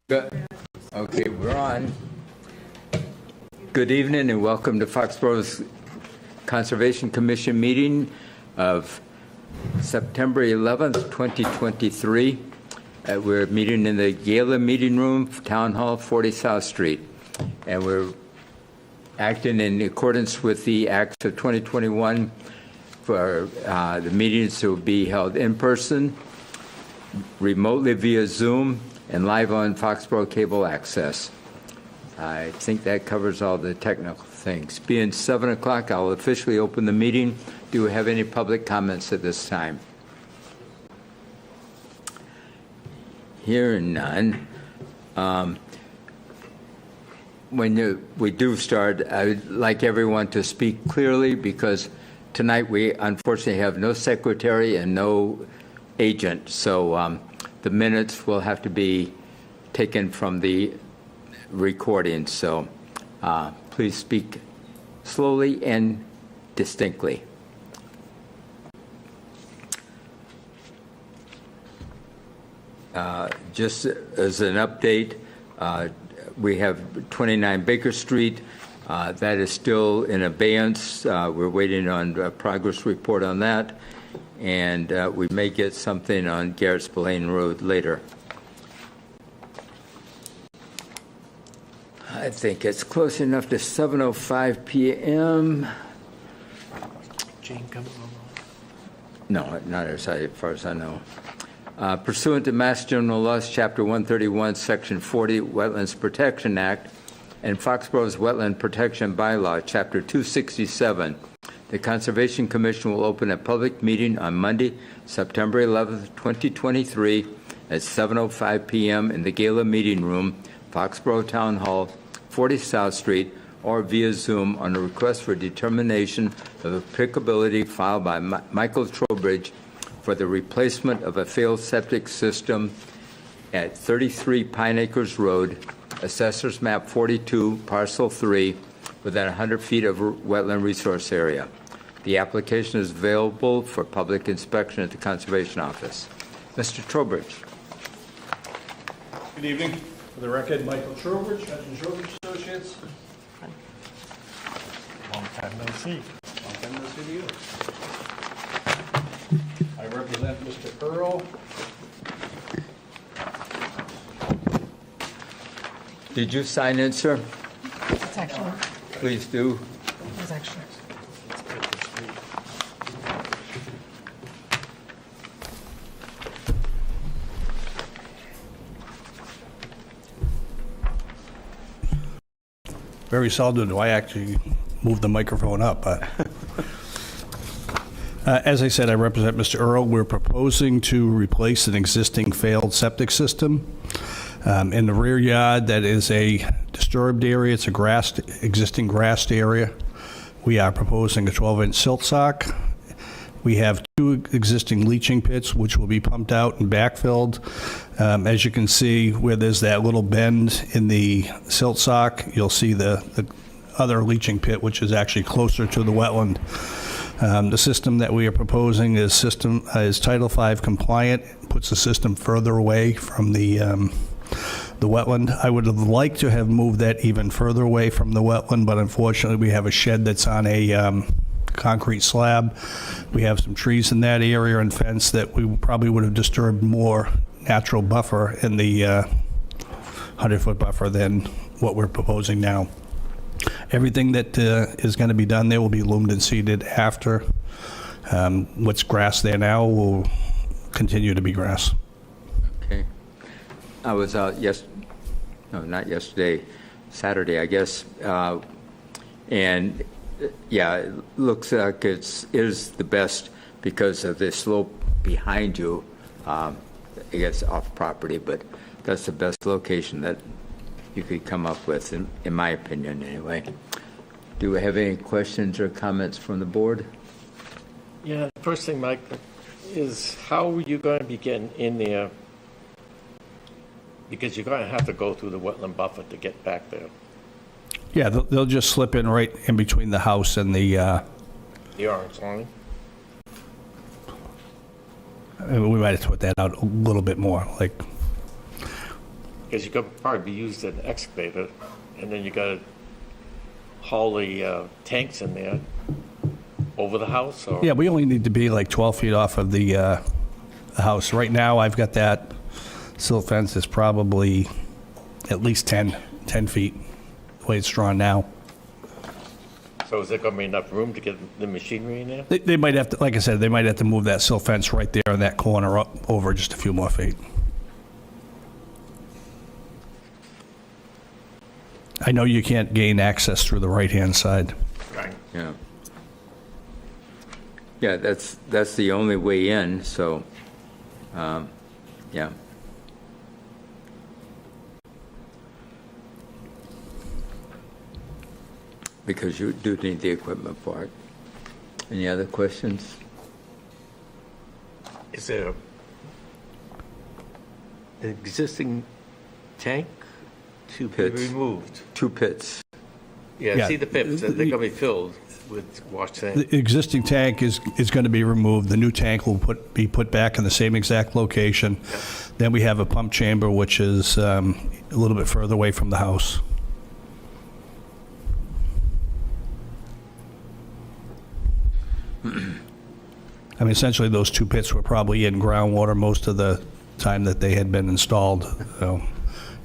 Good. Okay, we're on. Good evening and welcome to Foxborough's Conservation Commission meeting of September 11th, 2023. We're meeting in the Gala Meeting Room, Town Hall, 40 South Street. And we're acting in accordance with the Acts of 2021 for the meetings to be held in person, remotely via Zoom, and live on Foxboro Cable Access. I think that covers all the technical things. Being 7 o'clock, I'll officially open the meeting. Do we have any public comments at this time? Hearing none. When we do start, I would like everyone to speak clearly because tonight we unfortunately have no secretary and no agent. So the minutes will have to be taken from the recording. So please speak slowly and distinctly. Just as an update, we have 29 Baker Street. That is still in abeyance. We're waiting on a progress report on that. And we may get something on Garrett Spillane Road later. I think it's close enough to 7:05 p.m. Jane coming on? No, not as far as I know. Pursuant to Mass General Laws, Chapter 131, Section 40, Wetlands Protection Act, and Foxborough's Wetland Protection Bylaw, Chapter 267, the Conservation Commission will open a public meeting on Monday, September 11th, 2023 at 7:05 p.m. in the Gala Meeting Room, Foxborough Town Hall, 40 South Street, or via Zoom on a request for determination of applicability filed by Michael Trowbridge for the replacement of a failed septic system at 33 Pine Acres Road, Assessors Map 42, Parcel 3, within 100 feet of wetland resource area. The application is available for public inspection at the Conservation Office. Mr. Trowbridge. Good evening. For the record, Michael Trowbridge, Hudson Trowbridge Associates. Long time no see. Long time no see to you. I represent Mr. Earl. Did you sign in, sir? It's actually, Please do. it's actually. Very seldom do I actually move the microphone up. But as I said, I represent Mr. Earl. We're proposing to replace an existing failed septic system. In the rear yard, that is a disturbed area. It's a existing grassed area. We are proposing a 12-inch silt sock. We have 2 existing leaching pits, which will be pumped out and backfilled. As you can see, where there's that little bend in the silt sock, you'll see the other leaching pit, which is actually closer to the wetland. The system that we are proposing is Title V compliant, puts the system further away from the wetland. I would have liked to have moved that even further away from the wetland, but unfortunately we have a shed that's on a concrete slab. We have some trees in that area and fence that we probably would have disturbed more natural buffer in the 100-foot buffer than what we're proposing now. Everything that is going to be done there will be loomed and seeded after. What's grass there now will continue to be grass. Okay. I was out not yesterday, Saturday, I guess, and yeah, it looks like it is the best because of the slope behind you. I guess off property, but that's the best location that you could come up with, in my opinion, anyway. Do we have any questions or comments from the board? Yeah, the first thing, Mike, is how are you going to be getting in there? Because you're going to have to go through the wetland buffer to get back there. Yeah, they'll just slip in right in between the house and the orange line? we might have put that out a little bit more, like Because you could probably use an excavator, and then you gotta haul the tanks in there over the house, or? Yeah, we only need to be like 12 feet off of the house. Right now, I've got that silt fence is probably at least 10 feet, the way it's drawn now. So is there gonna be enough room to get the machinery in there? They might have to, like I said, they might have to move that silt fence right there in that corner up over just a few more feet. I know you can't gain access through the right-hand side. Right. Yeah. Yeah, that's the only way in, so, yeah. Because you do need the equipment for it. Any other questions? Is there an existing tank to be Pits. removed? 2 pits. Yeah, Yeah. I see the pits, they're gonna be filled with washed sand. The existing tank is going to be removed. The new tank will be put back in the same exact location. Then we have a pump chamber, which is a little bit further away from the house. I mean, essentially, those 2 pits were probably in groundwater most of the time that they had been installed. So,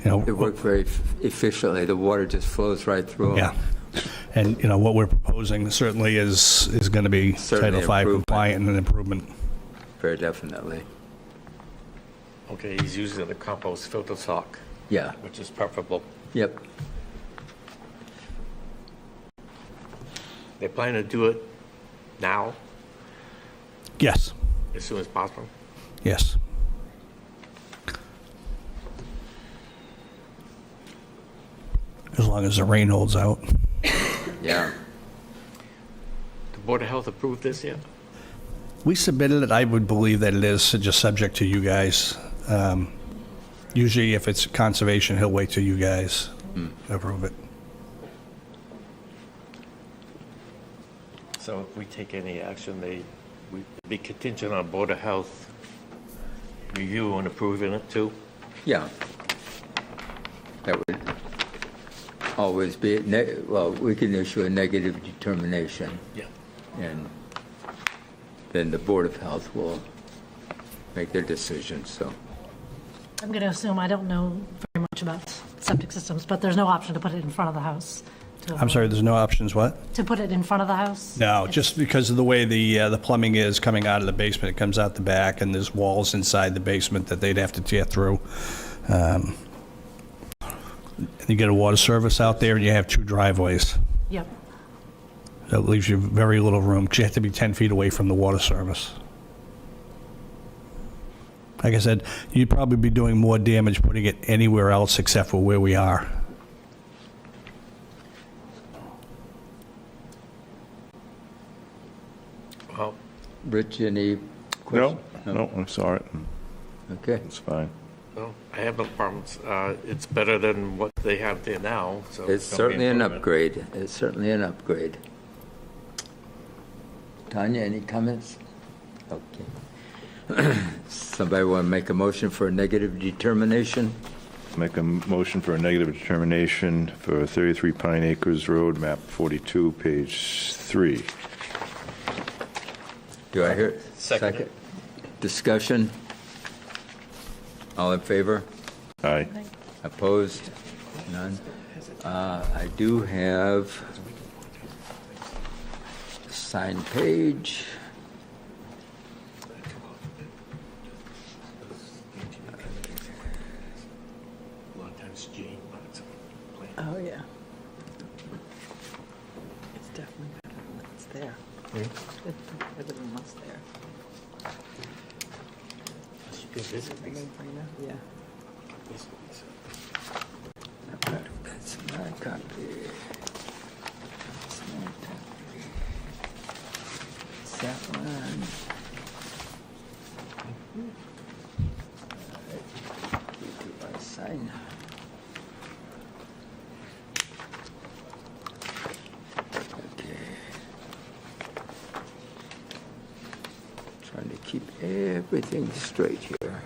you know, It worked very efficiently. The water just flows right through 'em. yeah. And, you know, what we're proposing certainly is going to be Certainly Title V improvement. compliant and an improvement. Very definitely. Okay, he's using the compost filter sock, Yeah, which is preferable. yep. They plan to do it now, Yes, as soon as possible. yes. As long as the rain holds out. Yeah. The Board of Health approved this yet? We submitted it, I would believe that it is just subject to you guys. Usually if it's conservation, he'll wait till you guys approve it. So if we take any action, we'd be contingent on Board of Health review and approving it too? Yeah. That would always be, well, we can issue a negative determination, Yeah. and then the Board of Health will make their decision, so. I'm going to assume, I don't know very much about septic systems, but there's no option to put it in front of the house. I'm sorry, there's no options, what? To put it in front of the house? No, just because of the way the plumbing is coming out of the basement, it comes out the back, and there's walls inside the basement that they'd have to tear through. You get a water service out there, and you have 2 driveways. Yep. That leaves you very little room, 'cause you have to be 10 feet away from the water service. Like I said, you'd probably be doing more damage putting it anywhere else except for where we are. Well, Rich, any No, questions? no, I saw it. Okay, It's fine. no, I have no problems. It's better than what they have there now, so. it's gonna be certainly an improvement. upgrade. It's certainly an upgrade. Tanya, any comments? Okay. Somebody want to make a motion for a negative determination? Make a motion for a negative determination for 33 Pine Acres Road, map 42, page 3. Do I hear? Second. Discussion? All in favor? Aye. Opposed? None? I do have a signed page. A lot of times Jane wants a plan. Oh, yeah. It's definitely better when it's there. It's better than what's there. You can visit me. No-brainer, yeah. That's my copy. That's my copy. It's that one. All right. Who do I sign? Okay. Trying to keep everything straight here.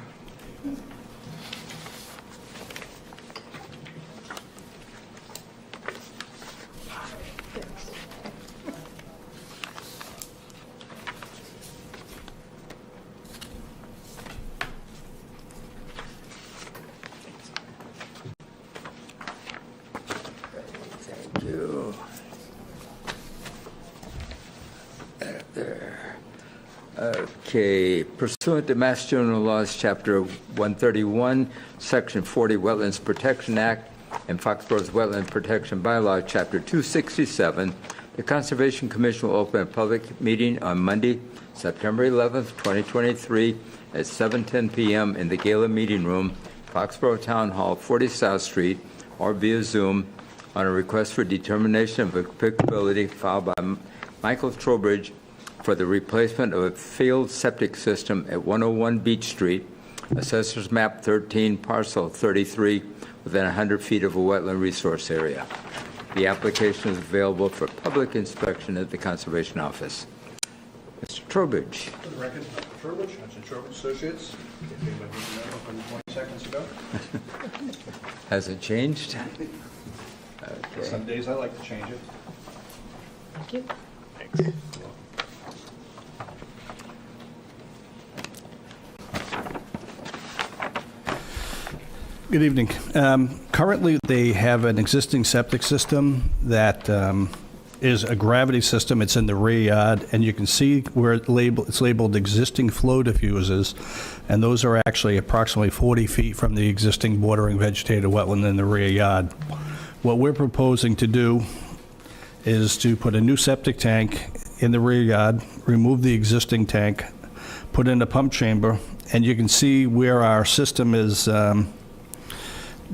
you. There. Okay, pursuant to Mass General Laws, Chapter 131, Section 40, Wetlands Protection Act, and Foxborough's Wetland Protection Bylaw, Chapter 267, the Conservation Commission will open a public meeting on Monday, September 11th, 2023, at 7:10 p.m. in the Gala Meeting Room, Foxborough Town Hall, 40 South Street, or via Zoom, on a request for determination of applicability filed by Michael Trowbridge for the replacement of a failed septic system at 101 Beach Street, Assessors Map 13, Parcel 33, within 100 feet of a wetland resource area. The application is available for public inspection at the Conservation Office. Mr. Trowbridge. For the record, Mr. Trowbridge, Hudson Trowbridge Associates. If anybody didn't know, opened 20 seconds ago. Has it changed? Okay. Some days I like to change it. Thank you. Good evening. Currently, they have an existing septic system that is a gravity system. It's in the rear yard, and you can see where it's labeled existing flow diffusers, and those are actually approximately 40 feet from the existing bordering vegetated wetland in the rear yard. What we're proposing to do is to put a new septic tank in the rear yard, remove the existing tank, put in a pump chamber, and you can see where our system is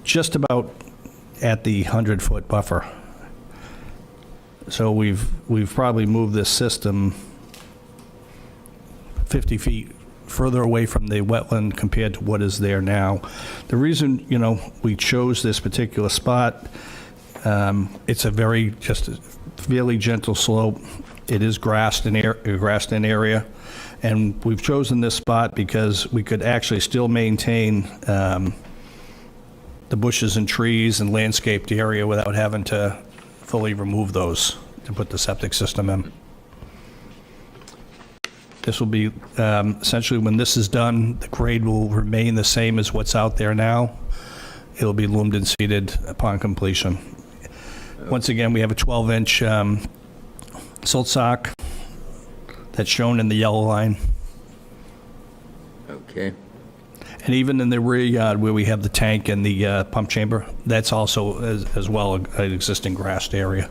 just about at the 100-foot buffer. So we've probably moved this system 50 feet further away from the wetland compared to what is there now. The reason, we chose this particular spot, it's a fairly gentle slope. It is grassed in area, and we've chosen this spot because we could actually still maintain the bushes and trees and landscaped area without having to fully remove those to put the septic system in. This will be, essentially when this is done, the grade will remain the same as what's out there now. It'll be loomed and seeded upon completion. Once again, we have a 12-inch silt sock that's shown in the yellow line. Okay. And even in the rear yard where we have the tank and the pump chamber, that's also as well an existing grassed area.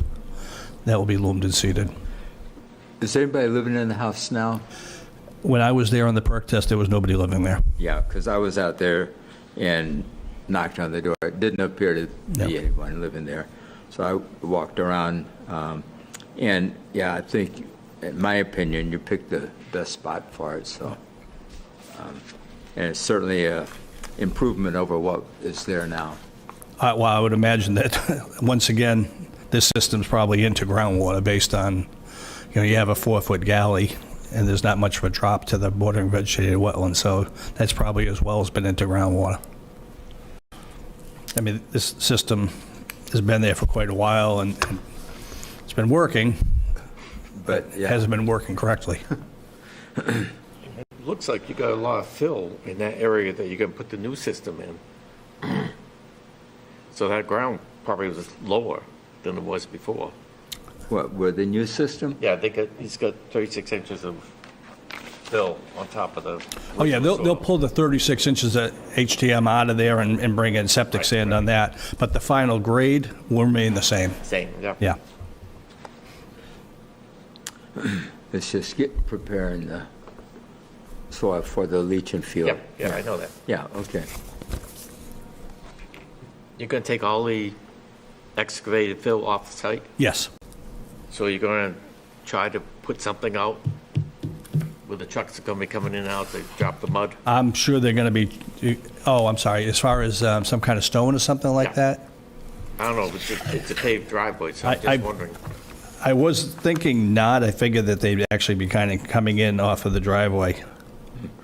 That will be loomed and seeded. Is anybody living in the house now? When I was there on the perk test, there was nobody living there. Yeah, because I was out there and knocked on the door. It didn't appear to be anyone living there. So I walked around, and yeah, I think, in my opinion, you picked the best spot for it. So, and it's certainly a improvement over what is there now. Well, I would imagine that once again, this system's probably into groundwater based on, you have a 4-foot galley, and there's not much of a drop to the bordering vegetated wetland, so that's probably as well as been into groundwater. I mean, this system has been there for quite a while, and it's been working, but it hasn't been working correctly. It looks like you got a lot of fill in that area that you're going to put the new system in. So that ground probably was lower than it was before. What, with the new system? Yeah, he's got 36 inches of fill on top of the... Oh, yeah, they'll pull the 36 inches of HTM out of there and bring in septic sand on that, but the final grade will remain the same. Same, yeah. Yeah. It's just preparing the soil for the leaching field. Yeah, I know that. Yeah, okay. You're going to take all the excavated fill off the site? Yes. So you're going to try to put something out where the trucks are going to be coming in and out to drop the mud? I'm sure they're going to be, I'm sorry, as far as some kind of stone or something like that? I don't know, it's a paved driveway, so I'm just wondering. I was thinking not. I figured that they'd actually be kind of coming in off of the driveway.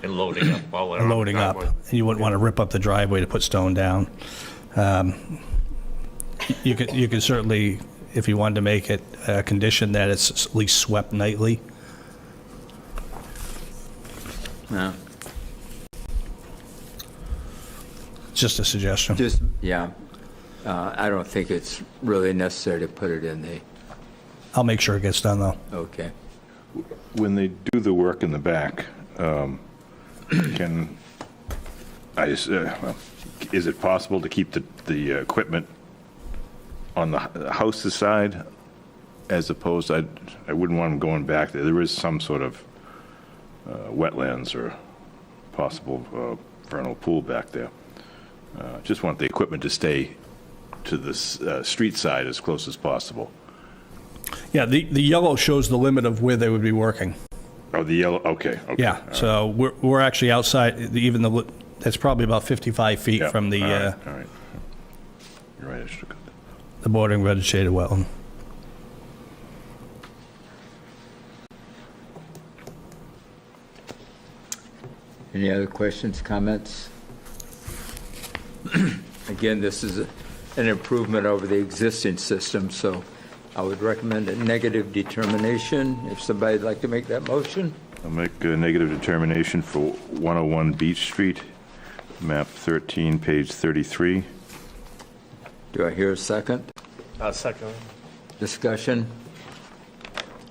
And loading up all that. Loading up. And you wouldn't want to rip up the driveway to put stone down. You could certainly, if you wanted to make it a condition that it's at least swept nightly. Yeah. Just a suggestion. Just, yeah. I don't think it's really necessary to put it in the, I'll make sure it gets done, though. okay. When they do the work in the back, can, is it possible to keep the equipment on the house's side as opposed, I wouldn't want them going back there. There is some sort of wetlands or possible vernal pool back there. Just want the equipment to stay to the street side as close as possible. Yeah, the yellow shows the limit of where they would be working. Oh, the yellow, okay. Yeah, so we're actually outside, even the, that's probably about 55 feet Yeah, from the all right. You're right, I should have got that. the bordering vegetated wetland. Any other questions, comments? Again, this is an improvement over the existing system, so I would recommend a negative determination. If somebody'd like to make that motion? I'll make a negative determination for 101 Beach Street, map 13, page 33. Do I hear a second? Second. Discussion?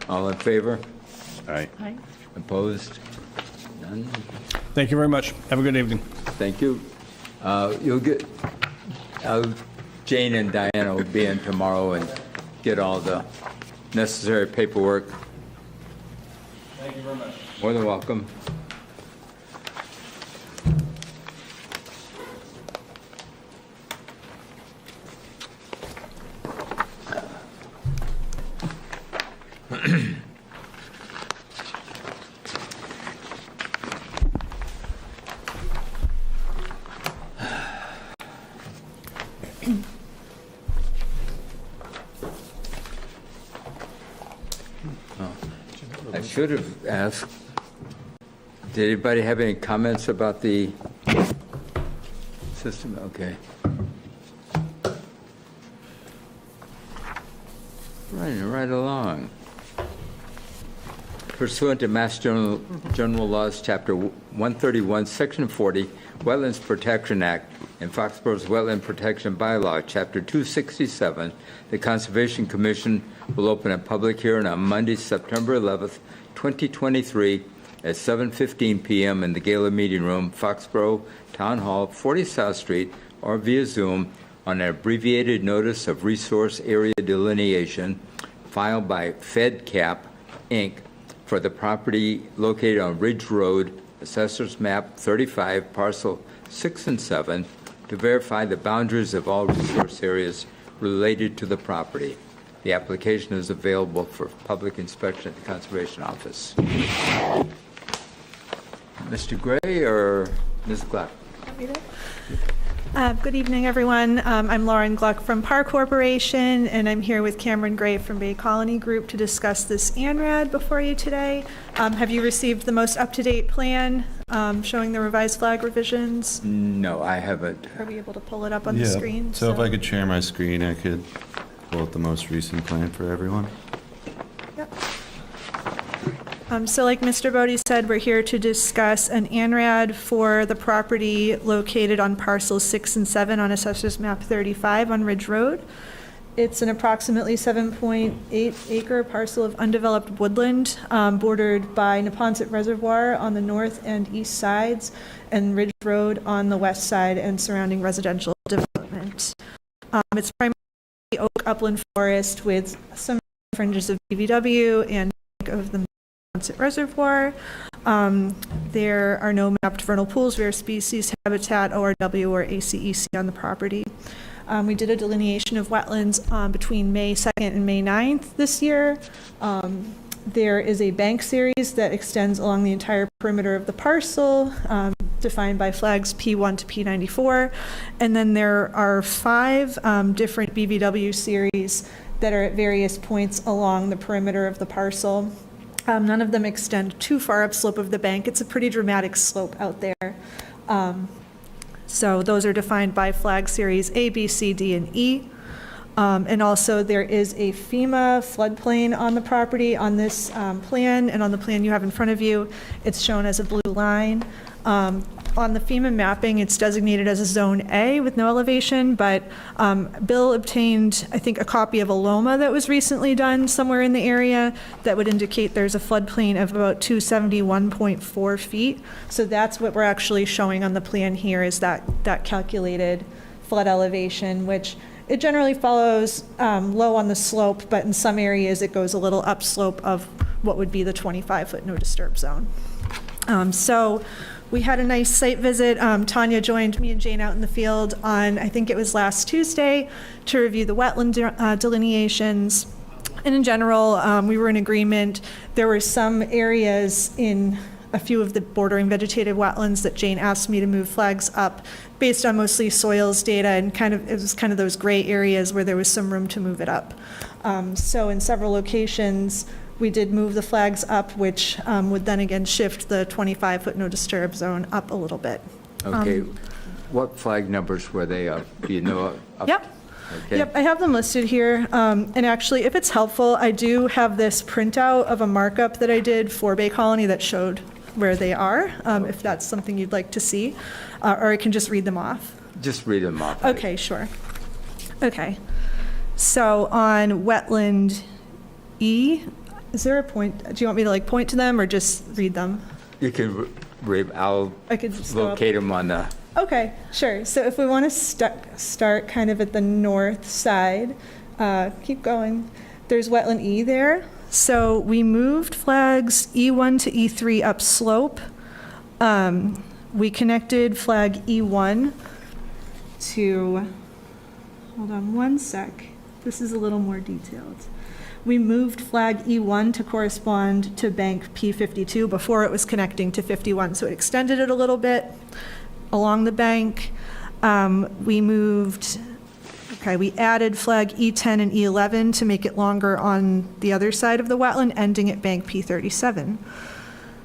All in favor? Aye. Aye. Opposed? None? Thank you very much. Have a good evening. Thank you. You'll get, Jane and Diana will be in tomorrow and get all the necessary paperwork. Thank you very much. More than welcome. I should have asked, did anybody have any comments about the system? Okay. Running right along. Pursuant to Mass General Laws, Chapter 131, Section 40, Wetlands Protection Act, and Foxborough's Wetland Protection Bylaw, Chapter 267, the Conservation Commission will open a public hearing on Monday, September 11th, 2023, at 7:15 p.m. in the Gala Meeting Room, Foxborough Town Hall, 40 South Street, or via Zoom on an abbreviated notice of resource area delineation filed by FedCap, Inc., for the property located on Ridge Road, Assessor's Map 35, Parcel 6 and 7, to verify the boundaries of all resource areas related to the property. The application is available for public inspection at the Conservation Office. Mr. Gray or Ms. Gluck? Good evening, everyone. I'm Lauren Gluck from Park Corporation, and I'm here with Cameron Gray from Bay Colony Group to discuss this ANRAD before you today. Have you received the most up-to-date plan showing the revised flag revisions? No, I haven't. Are we able to pull it up on the screen? So if I could share my screen, I could pull up the most recent plan for everyone. Yep. So like Mr. Bodie said, we're here to discuss an ANRAD for the property located on parcels 6 and 7 on Assessor's Map 35 on Ridge Road. It's an approximately 7.8 acre parcel of undeveloped woodland bordered by Neponset Reservoir on the north and east sides and Ridge Road on the west side and surrounding residential development. It's primarily oak upland forest with some fringes of BVW and of the Reservoir. There are no mapped vernal pools, rare species, habitat, ORW, or ACEC on the property. We did a delineation of wetlands between May 2nd and May 9th this year. There is a bank series that extends along the entire perimeter of the parcel, defined by flags P1 to P94. And then there are 5 different BVW series that are at various points along the perimeter of the parcel. None of them extend too far upslope of the bank. It's a pretty dramatic slope out there. So those are defined by flag series A, B, C, D, and E. And also there is a FEMA floodplain on the property on this plan, and on the plan you have in front of you, it's shown as a blue line. On the FEMA mapping, it's designated as a Zone A with no elevation, but Bill obtained, I think, a copy of a LOMA that was recently done somewhere in the area that would indicate there's a floodplain of about 271.4 feet. So that's what we're actually showing on the plan here, is that calculated flood elevation, which it generally follows low on the slope, but in some areas it goes a little upslope of what would be the 25-foot no disturb zone. So we had a nice site visit. Tanya joined me and Jane out in the field on, I think it was last Tuesday, to review the wetland delineations. And in general, we were in agreement. There were some areas in a few of the bordering vegetated wetlands that Jane asked me to move flags up based on mostly soils data, and it was kind of those gray areas where there was some room to move it up. So in several locations, we did move the flags up, which would then again shift the 25-foot no disturb zone up a little bit. Okay, what flag numbers were they up? Do you know? Yep. Okay. Yep, I have them listed here. And actually, if it's helpful, I do have this printout of a markup that I did for Bay Colony that showed where they are, if that's something you'd like to see, or I can just read them off. Just read them off. Okay, sure. Okay. So on wetland E, is there a point, do you want me to point to them or just read them? You can read, I could just go up. locate them on the, Okay, sure. So if we want to start kind of at the north side, keep going. There's wetland E there. So we moved flags E1 to E3 upslope. We connected flag E1 to, hold on one sec. This is a little more detailed. We moved flag E1 to correspond to bank P52 before it was connecting to 51. So it extended it a little bit along the bank. We added flag E10 and E11 to make it longer on the other side of the wetland, ending at bank P37.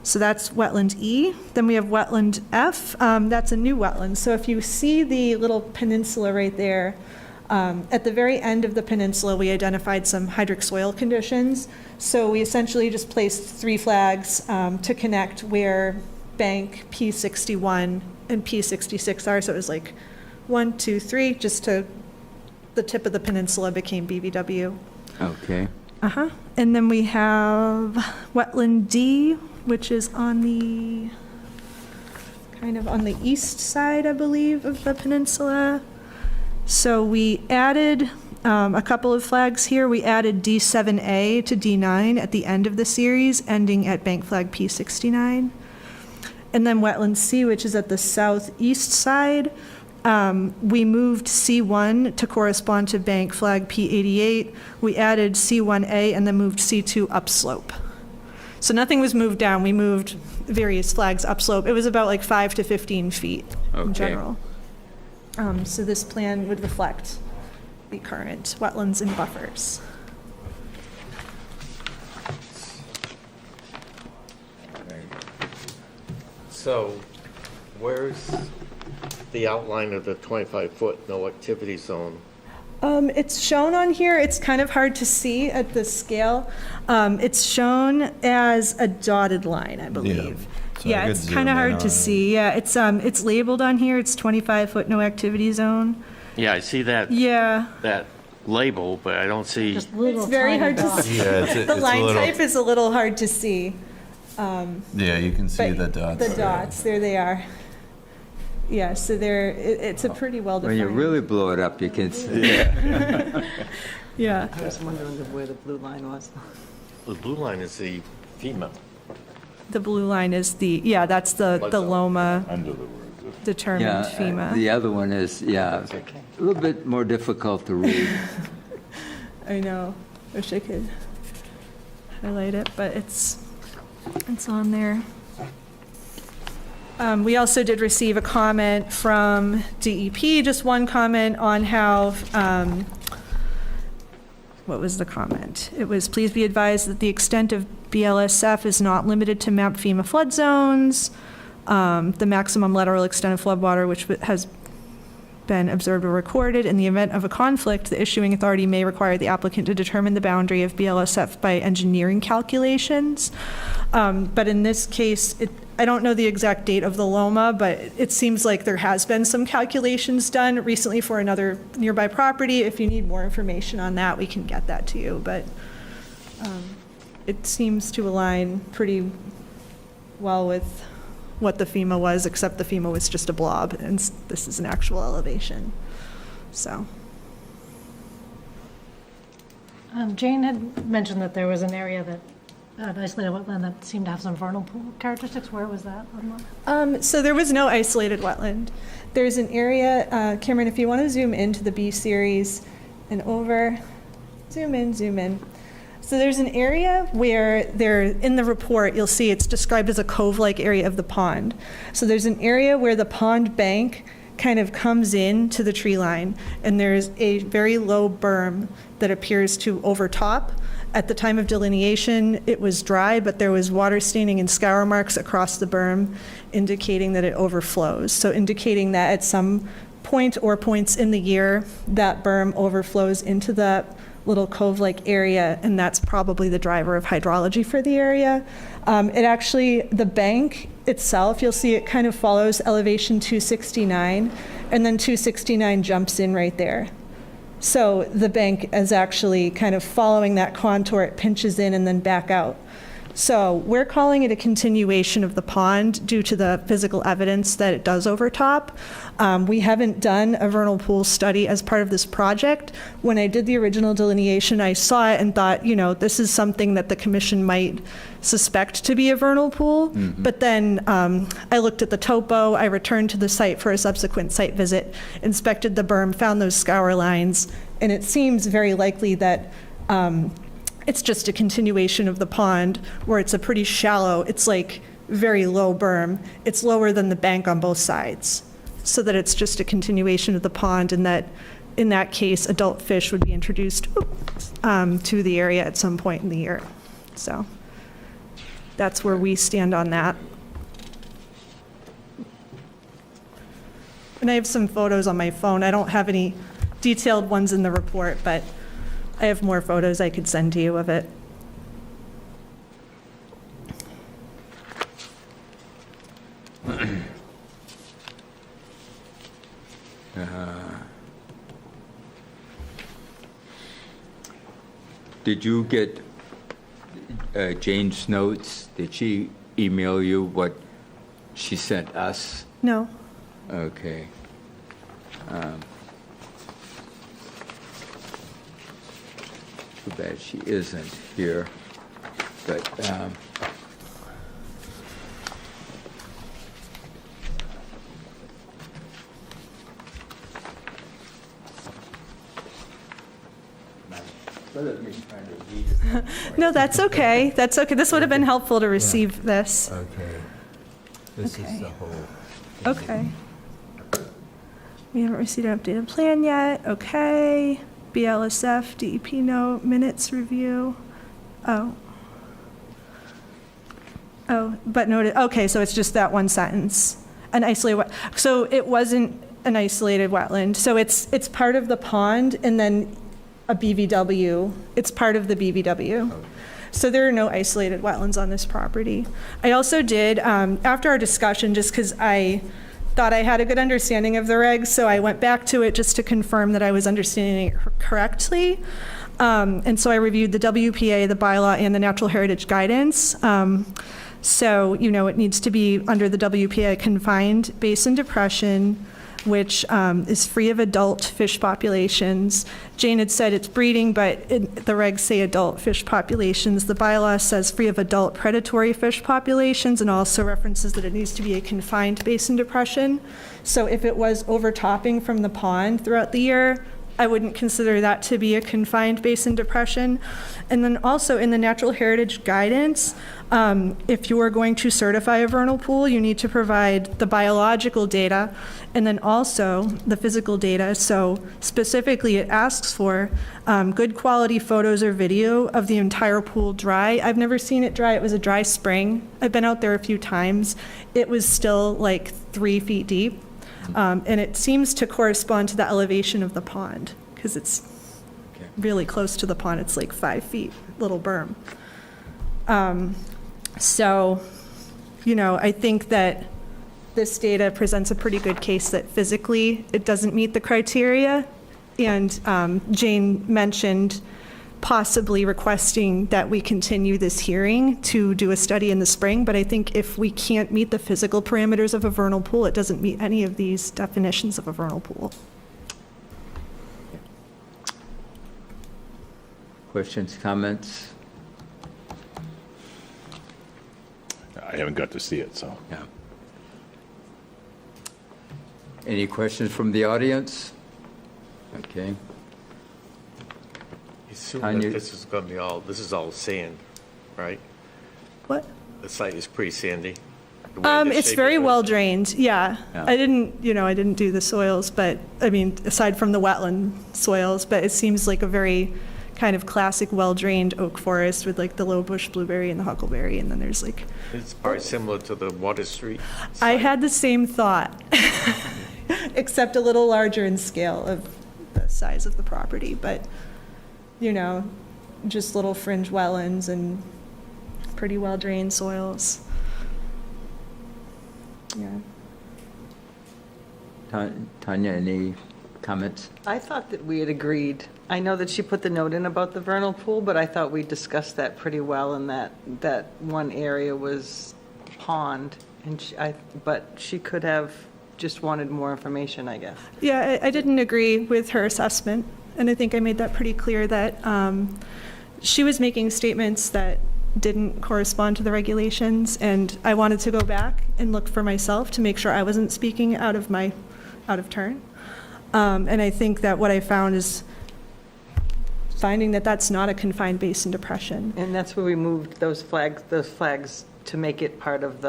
So that's wetland E. Then we have wetland F. That's a new wetland. So if you see the little peninsula right there, at the very end of the peninsula, we identified some hydric soil conditions. So we essentially just placed 3 flags to connect where bank P61 and P66 are. So it was 1, 2, 3, just to the tip of the peninsula became BVW. okay. And then we have wetland D, which is on the, kind of on the east side, I believe, of the peninsula. So we added a couple of flags here. We added D7A to D9 at the end of the series, ending at bank flag P69. And then wetland C, which is at the southeast side. We moved C1 to correspond to bank flag P88. We added C1A and then moved C2 upslope. So nothing was moved down. We moved various flags upslope. It was about 5 to 15 feet in Okay. general. So this plan would reflect the current wetlands and buffers. So where's the outline of the 25-foot no activity zone? It's shown on here. It's kind of hard to see at the scale. It's shown as a dotted line, I believe. So I Yeah, could it's zoom kind of in hard on to it. see. Yeah, it's labeled on here. It's 25-foot no activity zone. Yeah, I see that Yeah. label, but I don't see. Just little It's very tiny hard to dots. see. Yeah, The line type is a little hard to see. Yeah, you can see But the dots. The dots, there they are. Yeah, so it's a pretty When well-defined. you really blow it up, you can see. Yeah. I was wondering where the blue line was. The blue line is the FEMA. The blue line is that's the LOMA Under the words. determined FEMA. The other one is, a little bit more difficult to read. I know. Wish I could highlight it, but it's on there. We also did receive a comment from DEP, just one comment on how, what was the comment? It was, please be advised that the extent of BLSF is not limited to map FEMA flood zones. The maximum lateral extent of floodwater, which has been observed or recorded. In the event of a conflict, the issuing authority may require the applicant to determine the boundary of BLSF by engineering calculations. But in this case, I don't know the exact date of the LOMA, but it seems like there has been some calculations done recently for another nearby property. If you need more information on that, we can get that to you. But it seems to align pretty well with what the FEMA was, except the FEMA was just a blob, and this is an actual elevation. So. Jane had mentioned that there was an area that, an isolated wetland that seemed to have some vernal pool characteristics. Where was that on the? So there was no isolated wetland. There's an area, Cameron, if you want to zoom into the B series and over, zoom in. So there's an area where in the report, you'll see it's described as a cove-like area of the pond. So there's an area where the pond bank kind of comes in to the tree line, and there's a very low berm that appears to overtop. At the time of delineation, it was dry, but there was water staining and scour marks across the berm, indicating that it overflows. So indicating that at some point or points in the year, that berm overflows into that little cove-like area, and that's probably the driver of hydrology for the area. It actually, the bank itself, you'll see it kind of follows elevation 269, and then 269 jumps in right there. So the bank is actually kind of following that contour, it pinches in and then back out. So we're calling it a continuation of the pond due to the physical evidence that it does overtop. We haven't done a vernal pool study as part of this project. When I did the original delineation, I saw it and thought, this is something that the commission might suspect to be a vernal pool. Mm-hmm. But then I looked at the topo, I returned to the site for a subsequent site visit, inspected the berm, found those scour lines, and it seems very likely that it's just a continuation of the pond where it's a pretty shallow, it's like very low berm. It's lower than the bank on both sides, so that it's just a continuation of the pond, and that in that case, adult fish would be introduced to the area at some point in the year. So that's where we stand on that. And I have some photos on my phone. I don't have any detailed ones in the report, but I have more photos I could send to you of it. Did you get Jane's notes? Did she email you what she sent us? No. Okay. Too bad she isn't here, but No, that's okay. That's okay. This would have been helpful to receive this. Okay. This Okay. is the whole. Okay. We haven't received an updated plan yet. Okay. BLSF, DEP note, minutes review. Oh, but noted. Okay, so it's just that one sentence. An isolated so it wasn't an isolated wetland. So it's part of the pond, and then a BVW. It's part of the BVW. So there are no isolated wetlands on this property. I also did, after our discussion, just because I thought I had a good understanding of the regs, so I went back to it just to confirm that I was understanding it correctly. And so I reviewed the WPA, the bylaw, and the natural heritage guidance. So, it needs to be under the WPA confined basin depression, which is free of adult fish populations. Jane had said it's breeding, but the regs say adult fish populations. The bylaw says free of adult predatory fish populations, and also references that it needs to be a confined basin depression. So if it was overtopping from the pond throughout the year, I wouldn't consider that to be a confined basin depression. And then also in the natural heritage guidance, if you are going to certify a vernal pool, you need to provide the biological data and then also the physical data. So specifically, it asks for good quality photos or video of the entire pool dry. I've never seen it dry. It was a dry spring. I've been out there a few times. It was still like 3 feet deep. And it seems to correspond to the elevation of the pond, because it's Okay. really close to the pond. It's like 5 feet, little berm. So, I think that this data presents a pretty good case that physically it doesn't meet the criteria. And Jane mentioned possibly requesting that we continue this hearing to do a study in the spring, but I think if we can't meet the physical parameters of a vernal pool, it doesn't meet any of these definitions of a vernal pool. Questions, comments? I haven't got to see it, so. Yeah. Any questions from the audience? Okay. Assume Tanya- that this is going to be this is all sand, right? What? The site is pretty sandy. The way the It's shape very of it. well drained, yeah. Yeah. I didn't do the soils, but, aside from the wetland soils, but it seems like a very kind of classic well-drained oak forest with like the low bush blueberry and the huckleberry, and then there's like, It's probably similar to the Water Street. I site. had the same thought, except a little larger in scale of the size of the property, but, just little fringe wetlands and pretty well-drained soils. Yeah. Tanya, any comments? I thought that we had agreed. I know that she put the note in about the vernal pool, but I thought we discussed that pretty well, and that one area was pond, and but she could have just wanted more information, I guess. Yeah, I didn't agree with her assessment, and I think I made that pretty clear that she was making statements that didn't correspond to the regulations, and I wanted to go back and look for myself to make sure I wasn't speaking out of turn. And I think that what I found is finding that that's not a confined basin depression. And that's where we moved those flags to make it part of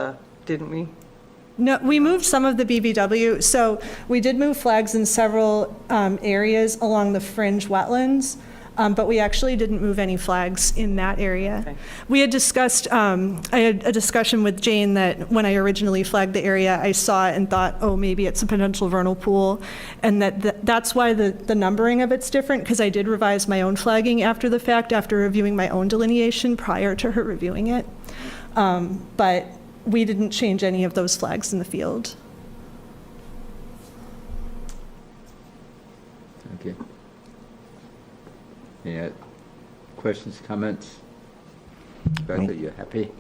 didn't we? No, we moved some of the BBW. So we did move flags in several areas along the fringe wetlands, but we actually didn't move any flags in that area. Okay. We had discussed, I had a discussion with Jane that when I originally flagged the area, I saw it and thought, oh, maybe it's a potential vernal pool. And that's why the numbering of it's different, because I did revise my own flagging after the fact, after reviewing my own delineation prior to her reviewing it. But we didn't change any of those flags in the field. Okay. Any questions, comments? Rebecca, you happy?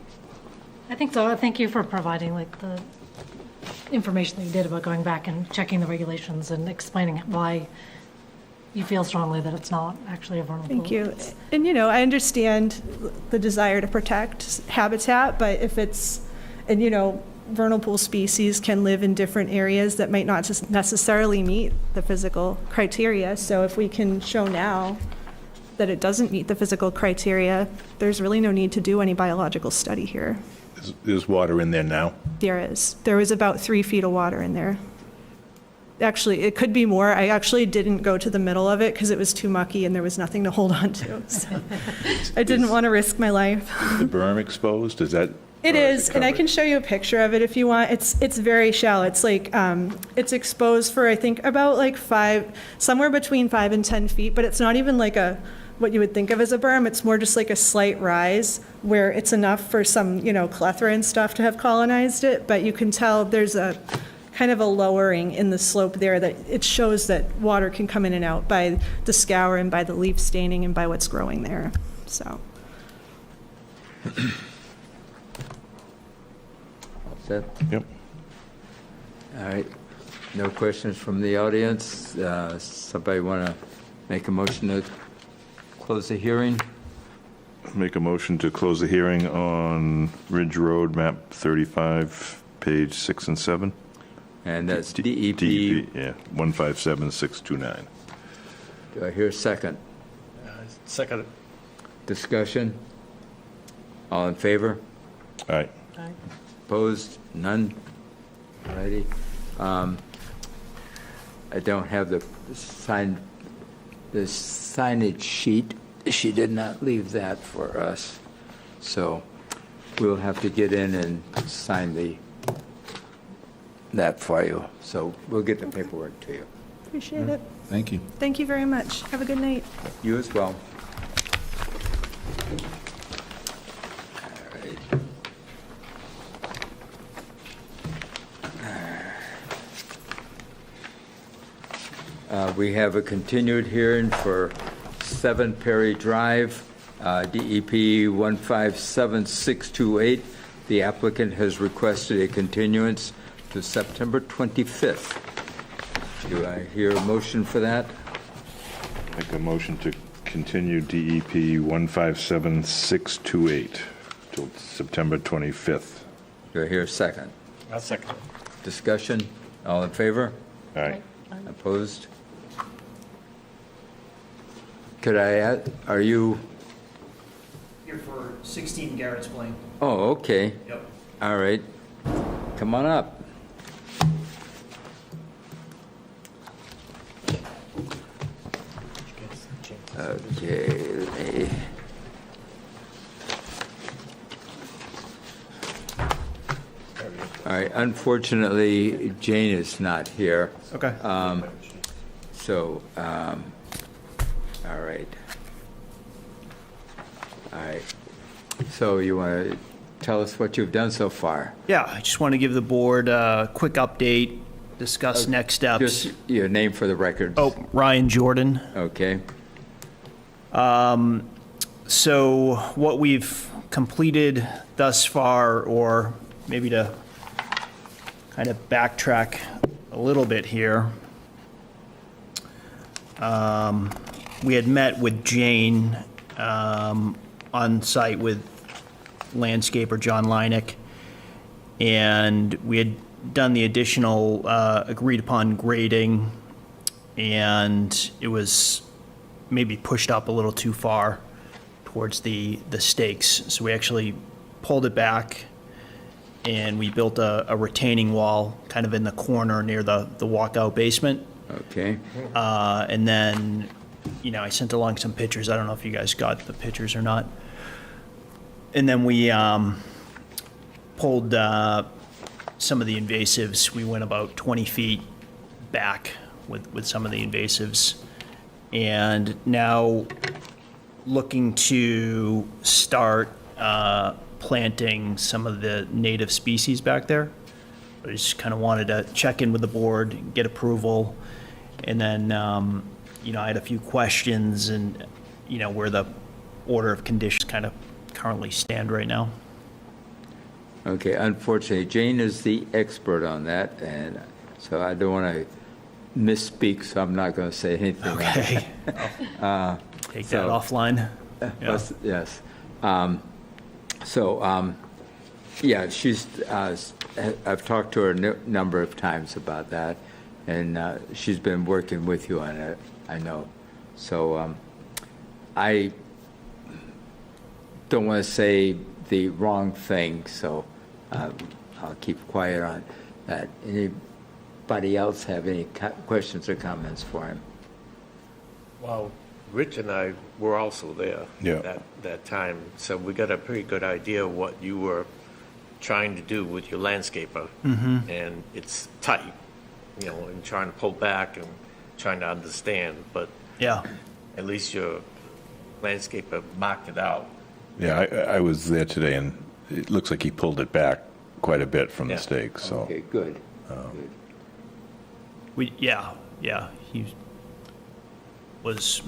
I think so. Thank you for providing like the information that you did about going back and checking the regulations and explaining why you feel strongly that it's not actually a vernal pool. Thank you. And, I understand the desire to protect habitat, but if it's, vernal pool species can live in different areas that might not just necessarily meet the physical criteria. So if we can show now that it doesn't meet the physical criteria, there's really no need to do any biological study here. There's water in there now? There is. There was about 3 feet of water in there. Actually, it could be more. I actually didn't go to the middle of it because it was too mucky and there was nothing to hold on to. So I didn't want to risk my life. Is the berm exposed? Is that? It or is, and I covered? can show you a picture of it if you want. It's very shallow. It's like, it's exposed for, I think, about like somewhere between 5 and 10 feet, but it's not even like what you would think of as a berm. It's more just like a slight rise where it's enough for some, clethra and stuff to have colonized it, but you can tell there's a kind of a lowering in the slope there that it shows that water can come in and out by the scour and by the leaf staining and by what's growing there, so. Set? Yep. All right. No questions from the audience. Somebody want to make a motion to close the hearing? Make a motion to close the hearing on Ridge Road, map 35, page 6 and 7. And that's DEP. Yeah, 157629. Do I hear a second? Second, Discussion? All in favor? All right. Opposed? None? All righty. I don't have the signage sheet. She did not leave that for us. So we'll have to get in and sign the that for you. So we'll get the paperwork to you. Appreciate it. Thank you. Thank you very much. Have a good night. You as well. We have a continued hearing for 7 Perry Drive, DEP 157628. The applicant has requested a continuance to September 25th. Do I hear a motion for that? Make a motion to continue DEP 157628 till September 25th. Do I hear a second? I'll second. Discussion? All in favor? All right. Opposed? Could I add, are you, Here for 16 Garrett's Plain. oh, okay, Yep. all right. Come on up. Okay, let me- all right, unfortunately, Jane is not here. Okay. So, all right. All right. So you want to tell us what you've done so far? Yeah, I just want to give the board a quick update, discuss next steps. Just your name for the record. Oh, Ryan Jordan. Okay. So what we've completed thus far, or maybe to kind of backtrack a little bit here, we had met with Jane on site with landscaper John Leineck, and we had done the additional agreed upon grading, and it was maybe pushed up a little too far towards the stakes. So we actually pulled it back, and we built a retaining wall kind of in the corner near the walkout basement. Okay. And then, I sent along some pictures. I don't know if you guys got the pictures or not. And then we pulled some of the invasives. We went about 20 feet back with some of the invasives. And now looking to start planting some of the native species back there. I just kind of wanted to check in with the board, get approval, and then, I had a few questions and, where the order of conditions kind of currently stand right now. Okay, unfortunately, Jane is the expert on that, and so I don't want to misspeak, so I'm not going to say anything. Okay. Take that offline. Yeah. Yes. Yeah, I've talked to her a number of times about that, and she's been working with you on it, I know. So I don't want to say the wrong thing, so I'll keep quiet on that. Anybody else have any questions or comments for him? Well, Rich and I were also there Yeah. that time, so we got a pretty good idea of what you were trying to do with your landscaper. And it's tight, and trying to pull back and trying to understand, but Yeah. at least your landscaper marked it out. Yeah, I was there today, and it looks like he pulled it back quite a bit from the Yeah. stake, so. Okay, good. Good. He was,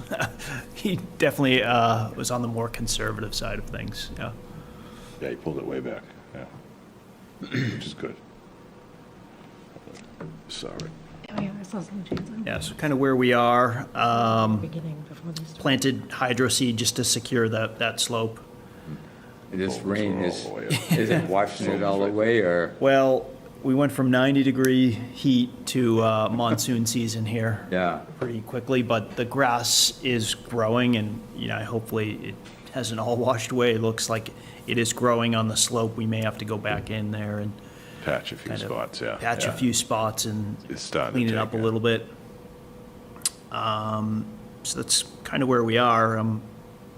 he definitely was on the more conservative side of things, yeah. Yeah, he pulled it way back, yeah. Which is good. Sorry. Oh, yeah, I saw some changes in Yeah, so kind of where we are, the beginning before they started. planted hydro seed just to secure that slope. This rain all is the way up. it washing it all away, or? Well, we went from 90-degree heat to monsoon season here. Yeah. Pretty quickly, but the grass is growing, and, hopefully it hasn't all washed away. It looks like it is growing on the slope. We may have to go back in there and Patch a few kind of spots, yeah. patch a yeah. few spots and It's starting to clean it take, up a yeah. little bit. So that's kind of where we are. I'm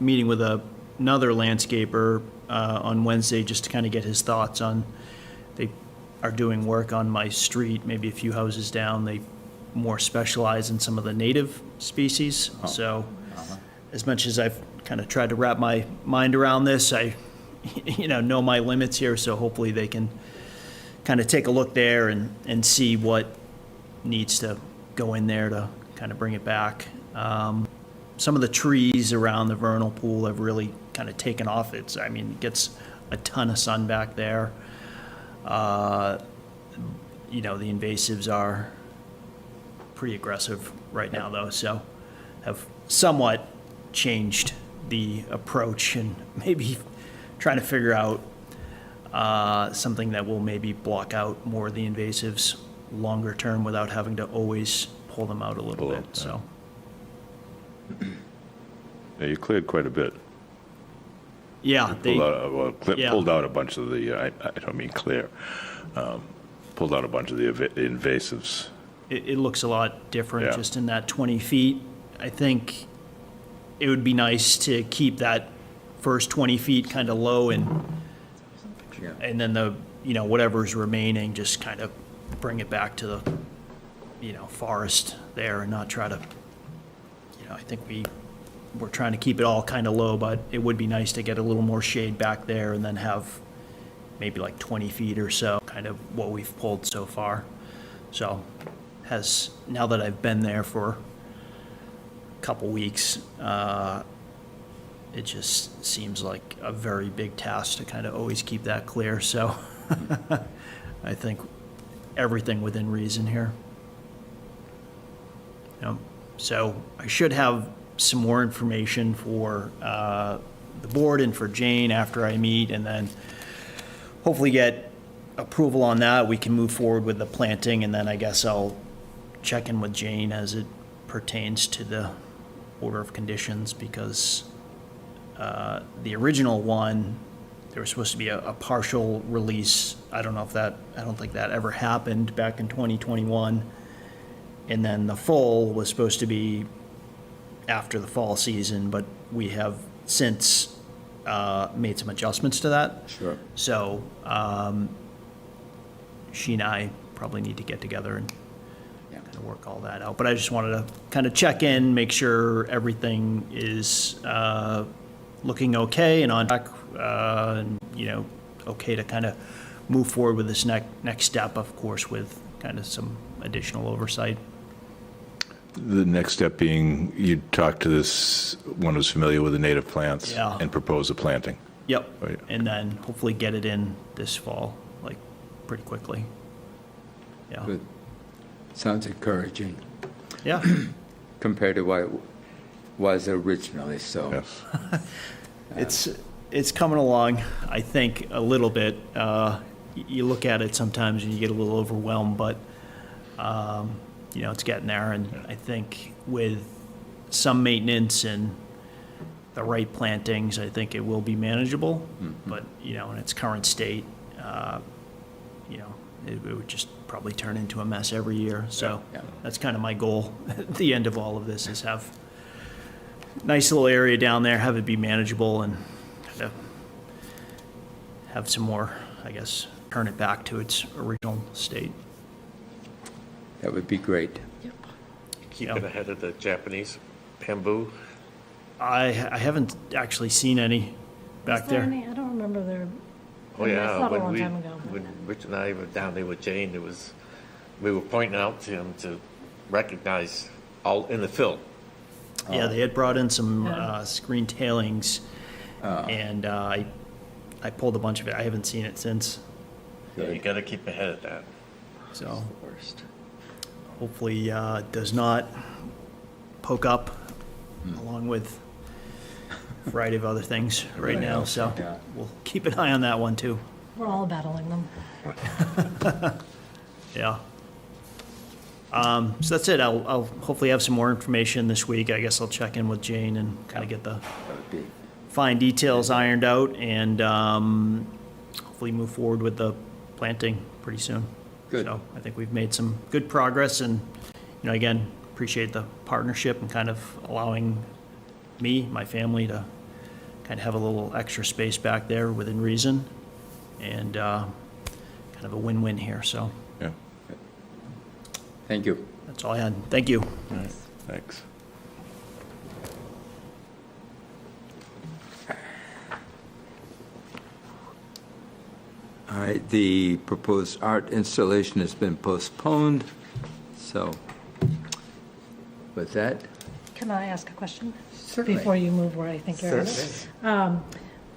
meeting with another landscaper on Wednesday just to kind of get his thoughts on, they are doing work on my street, maybe a few houses down, they more specialize in some of the native species. So as much as I've kind of tried to wrap my mind around this, I, know my limits here, so hopefully they can kind of take a look there and see what needs to go in there to kind of bring it back. Some of the trees around the vernal pool have really kind of taken off. It gets a ton of sun back there. The invasives are pretty aggressive right now, though, so have somewhat changed the approach and maybe trying to figure out something that will maybe block out more of the invasives longer term without having to always pull them out a little bit, so. Yeah, you cleared quite a bit. Yeah, Pulled out, yeah. pulled out a bunch of the, I don't mean clear, pulled out a bunch of the invasives. it looks a lot different Yeah. just in that 20 feet. I think it would be nice to keep that first 20 feet kind of low and then the, whatever's remaining, just kind of bring it back to the, forest there and not try to, I think we're trying to keep it all kind of low, but it would be nice to get a little more shade back there and then have maybe like 20 feet or so, kind of what we've pulled so far. So now that I've been there for a couple weeks, it just seems like a very big task to kind of always keep that clear. So I think everything within reason here. So I should have some more information for the board and for Jane after I meet, and then hopefully get approval on that. We can move forward with the planting, and then I guess I'll check in with Jane as it pertains to the order of conditions, because the original one, there was supposed to be a partial release. I don't think that ever happened back in 2021. And then the full was supposed to be after the fall season, but we have since made some adjustments to that. Sure. So she and I probably need to get together and kind of work all that out. But I just wanted to kind of check in, make sure everything is looking okay and on track, and okay to kind of move forward with this next step, of course, with kind of some additional oversight. The next step being you'd talk to this one who's familiar with the native plants Yeah. and propose a planting. Yep. Right. And then hopefully get it in this fall, like pretty quickly. Yeah. Good. Sounds encouraging Yeah. compared to what it was originally, so. Yes. It's coming along, I think, a little bit. You look at it sometimes and you get a little overwhelmed, but, it's getting there. And I think with some maintenance and the right plantings, I think it will be manageable. But, in its current state, it would just probably turn into a mess every year. So Yeah. that's kind of my goal at the end of all of this, is have nice little area down there, have it be manageable, and kind of have some more, I guess, turn it back to its original state. That would be great. Keep Yeah. it ahead of the Japanese bamboo. I haven't actually seen any back Was there there. any? I don't remember there. Oh, I mean, I yeah. saw it a When long we, time ago. but- when Rich and I were down there with Jane, we were pointing out to him to recognize all in the fill. Yeah, they had brought in some Yeah. screen tailings, and I pulled a bunch of it. I haven't seen it since, Yeah, you gotta keep ahead of that. so hopefully it does not poke up along with a variety of other things right now, so Yeah. we'll keep an eye on that one too. We're all battling them. Yeah. So that's it. I'll hopefully have some more information this week. I guess I'll check in with Jane and kind of get the That would be, fine details ironed out, and hopefully move forward with the planting pretty soon. Good. So I think we've made some good progress, and, again, appreciate the partnership and kind of allowing me, my family, to kind of have a little extra space back there within reason, and kind kind of a win-win here, so Yeah, Thank you. that's all I had. Thank you. thanks. All right, the proposed art installation has been postponed, so with that, Can I ask a question? Certainly. Before you move where I think you're headed? Certainly.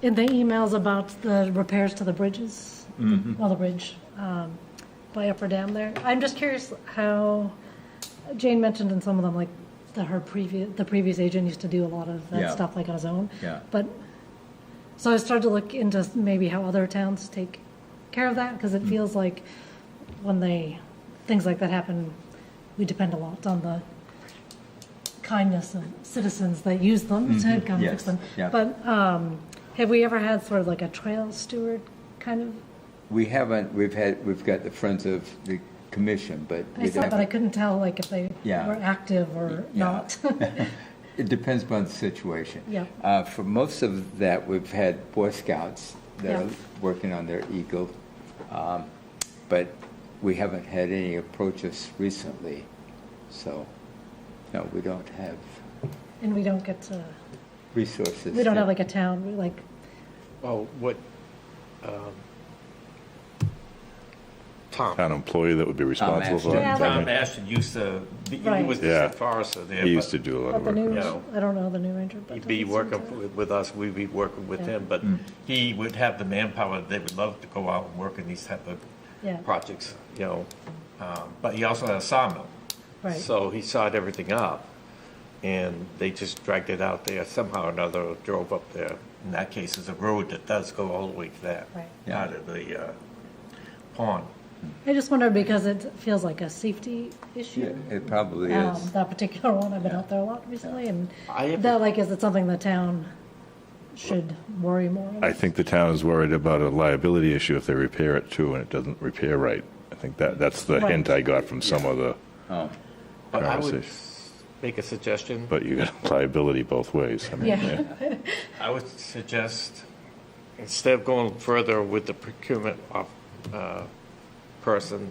In the emails about the repairs to the bridges, well, the bridge by Upper Dam there, I'm just curious how, Jane mentioned in some of them, like, the previous agent used to do a lot of Yeah. that stuff like on his own. Yeah. But, so I started to look into maybe how other towns take care of that, because it feels like when things like that happen, we depend a lot on the kindness of citizens that use them to come Yes, fix them. yeah. But have we ever had sort of like a trail steward kind of? we haven't, we've got the Friends of the Commission, but I we saw, but I haven't. couldn't tell like if they Yeah. were active or Yeah. not. It depends upon the situation. Yeah. For most of that, we've had Boy Scouts that Yeah. are working on their Eagle, but we haven't had any approaches recently, so, no, we don't have And we don't get to, resources. we don't to- have like a town, we like, Well, what, Tom, Town employee that would be responsible for Ashton. Yeah, it. Tom Ashton used to, he Right. was Yeah. the forester there. He used but to do a lot but of the work. new, with know. I don't know the new ranger, but. He'd be doesn't working seem to- with us, we'd be working with Yeah. him, but he would have the manpower, they would love to go out and work in these type of Yeah. projects, but he also had a sawmill. Right. So he sawed everything up, and they just dragged it out there somehow or another, or drove up there. In that case, it's a road that does go all the way to that Right. Yeah. part of the pond. I just wondered because it feels like a safety Yeah, issue. it probably is. That particular one, I've been out there a lot recently, and I have- that, like, is it something the town should worry more about? I think the town is worried about a liability issue if they repair it too, and it doesn't repair right. I think that's the Right. hint I got from some of the, Oh, But I would Conversation. make a suggestion. but you got liability both ways. I mean, Yeah. I would suggest, instead of going further with the procurement of, person,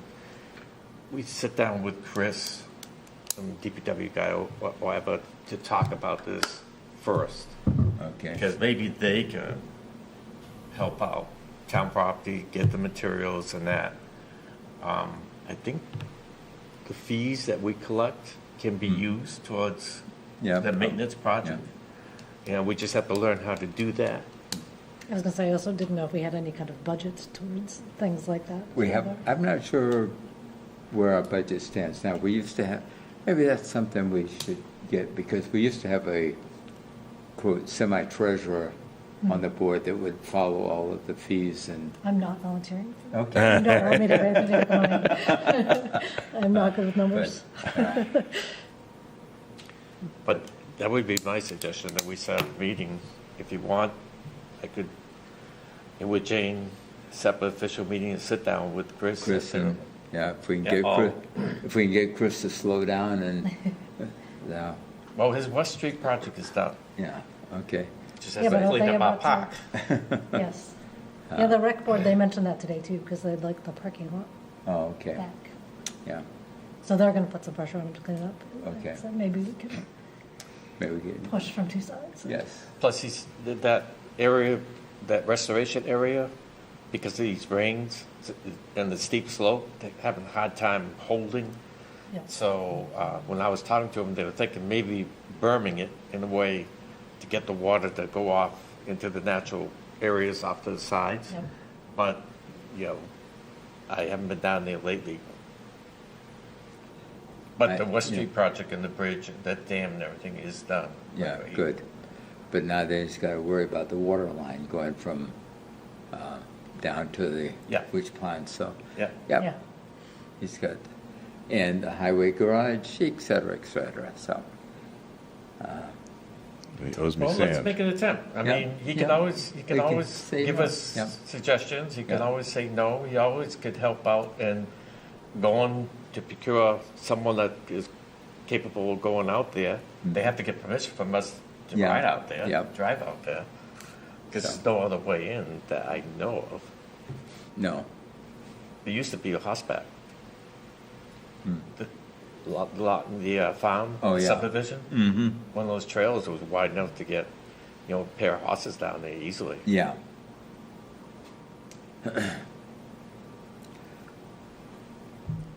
we sit down with Chris, some DPW guy or whatever, to talk about this first. okay. Because maybe they can help out town property, get the materials and that. I think the fees that we collect can be used towards Yeah. the maintenance project. And we just have to learn how to do that. I was gonna say, I also didn't know if we had any kind of budget towards things like that. We have, I'm not sure where our budget stands now. We used to have, maybe that's something we should get, because we used to have a, quote, semi-treasurer on the board that would follow all of the fees and, I'm not volunteering. okay. You don't want me to have anything to do with mine. I'm not good with numbers. But that would be my suggestion, that we set a meeting. If you want, I could, and with Jane, set an official meeting and sit down with Chris. Chris and, yeah, if we can Yeah, get Chris, all- if we can get Chris to slow down and, yeah, Well, his West Street project is done. yeah, okay. Just Yeah, has but to don't clean they up our have park. Yes. Yeah, the rec board, they mentioned that today too, because they'd like the parking lot Oh, okay, back. yeah, So they're gonna put some pressure on them to clean it up. Okay. So maybe we could maybe we get, push from two sides. yes, Plus, that area, that restoration area, because of these rains and the steep slope, they're having a hard time holding. Yeah. So when I was talking to them, they were thinking maybe berming it in a way to get the water to go off into the natural areas off to the sides. Yep. But, I haven't been down there lately. But the West Street project and the bridge, that dam and everything is done. yeah, Like, good. But now they just gotta worry about the water line going from, down to the Yeah. witch pond, so, Yeah. Yeah. yeah, he's got, and the highway garage, et cetera, so. He owes me Well, let's sand. make an attempt. I Yeah, mean, he can yeah. always, They can say give no. us Yeah. suggestions, he can Yeah. always say no, he always could help out and going to procure someone that is capable of going out there. They have to get permission from us to Yeah. ride out there, Yeah. drive out there. Because So. there's no other way in that I know of. No. there used to be a horseback. The farm Oh, yeah. subdivision. Mm-hmm. One of those trails that was wide enough to get, a pair of horses down there easily. Yeah.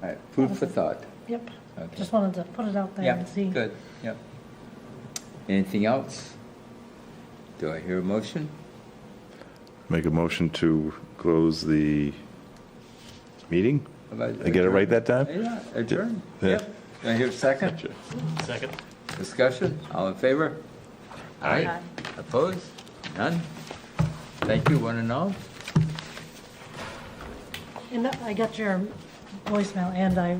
All right, food for thought. Yep. Okay. Just wanted to put it out there Yeah, and see. good, yep. Anything else? Do I hear a motion? Make a motion to close the meeting? I get it right that time? Yeah, adjourn. Yeah. Yep. Do I hear a second? Second. Discussion? All in favor? Aye. Opposed? None? Thank you, one and all. And I got your voicemail, and I